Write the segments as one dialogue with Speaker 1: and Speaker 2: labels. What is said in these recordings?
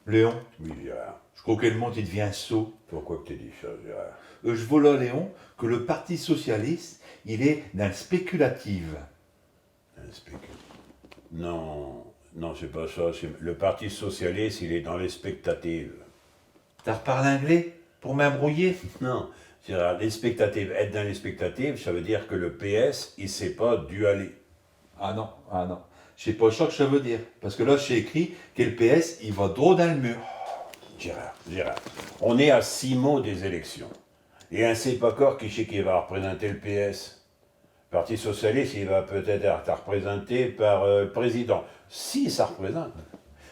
Speaker 1: Léon,
Speaker 2: Oui, Gérard.
Speaker 1: je crois que le monde il devient sot.
Speaker 2: Pourquoi que tu dis ça, Gérard?
Speaker 1: Je vois là, Léon, que le Parti Socialiste, il est dans le spéculatif.
Speaker 2: Un Non, non, c'est pas ça. Le Parti Socialiste, il est dans les spectatives.
Speaker 1: T'as reparlé anglais pour m'embrouiller?
Speaker 2: Non, Gérard, les spectatives, être dans les spectatives, ça veut dire que le PS, il sait pas dû aller.
Speaker 1: Ah non, ah non. Je sais pas ça que ça veut dire. Parce que là, j'ai écrit que le PS, il va droit dans le mur.
Speaker 2: Gérard, on est à 6 mois des élections. Et on ne sait pas encore qui va représenter le PS. Le Parti Socialiste, il va peut-être être représenté par le président. Si ça représente.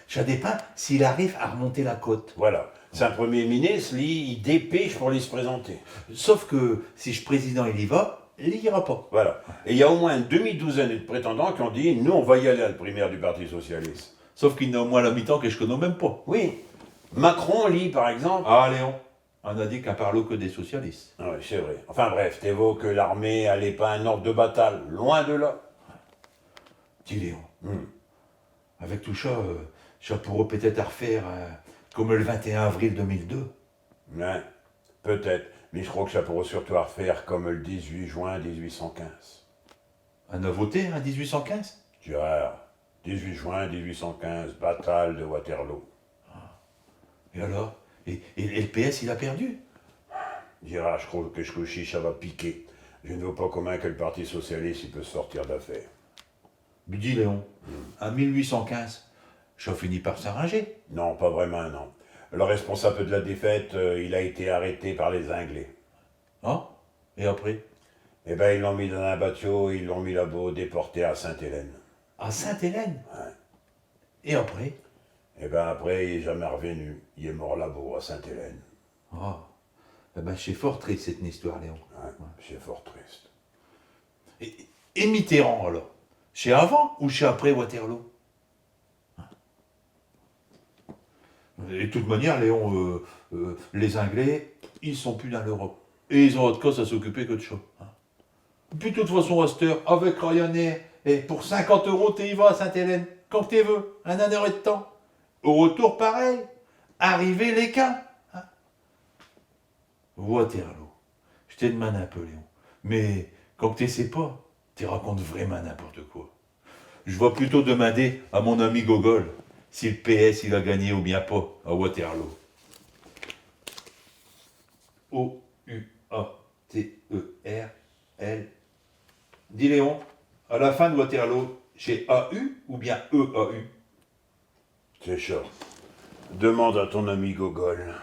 Speaker 1: Ça dépend s'il arrive à remonter la côte.
Speaker 2: Voilà. C'est un Premier ministre, lui, il dépêche pour lui se présenter.
Speaker 1: Sauf que si je président il y va, il y ira pas.
Speaker 2: Voilà. Et il y a au moins une demi-douzaine de prétendants qui ont dit nous, on va y aller à la primaire du Parti Socialiste.
Speaker 1: Sauf qu'il y en a au moins la mi-temps que je connais même pas.
Speaker 2: Oui. Macron, lui, par exemple.
Speaker 1: Ah Léon, on a dit qu'un parle que des socialistes.
Speaker 2: Ah oui, c'est vrai. Enfin bref, t'évoques que l'armée n'allait pas un ordre de bataille. Loin de là.
Speaker 1: Dis Léon, avec tout ça, ça pourrait peut-être à refaire comme le 21 avril 2002.
Speaker 2: Ouais, peut-être. Mais je crois que ça pourrait surtout à refaire comme le 18 juin 1815.
Speaker 1: On a voté en 1815?
Speaker 2: Gérard, 18 juin 1815, bataille de Waterloo.
Speaker 1: Et alors et le PS, il a perdu?
Speaker 2: Gérard, je crois que ça va piquer. Je ne vois pas comment que le Parti Socialiste il peut sortir d'affaire.
Speaker 1: Mais dis Léon, en 1815, ça finit par s'arranger.
Speaker 2: Non, pas vraiment, non. Le responsable de la défaite, il a été arrêté par les Anglais.
Speaker 1: Hein? Et après?
Speaker 2: Eh ben, ils l'ont mis dans un bateau, ils l'ont mis là-bas, déporté à Sainte-Hélène.
Speaker 1: À Sainte-Hélène?
Speaker 2: Ouais.
Speaker 1: Et après?
Speaker 2: Eh ben, après, il n'est jamais revenu. Il est mort là-bas, à Sainte-Hélène.
Speaker 1: Oh. Eh ben, c'est fort triste cette histoire, Léon.
Speaker 2: Ouais, c'est fort triste.
Speaker 1: Et Mitterrand, alors? C'est avant ou c'est après Waterloo? Et de toute manière, Léon, les Anglais, ils sont plus dans l'Europe. Et ils ont autre chose à s'occuper que de ça. Puis de toute façon, à cette heure, avec Ryanair, et pour 50 euros, tu y vas à Sainte-Hélène, quand tu veux, un heure et de temps. Au retour, pareil. Arrivé les cas. Waterloo. Je te demande un peu, Léon. Mais quand tu sais pas, tu racontes vraiment n'importe quoi. Je vais plutôt demander à mon ami Gogol si le PS il a gagné ou bien pas à Waterloo. O-U-A-T-E-R-L. Dis Léon, à la fin de Waterloo, j'ai A-U ou bien E-A-U?
Speaker 2: C'est ça. Demande à ton ami Gogol.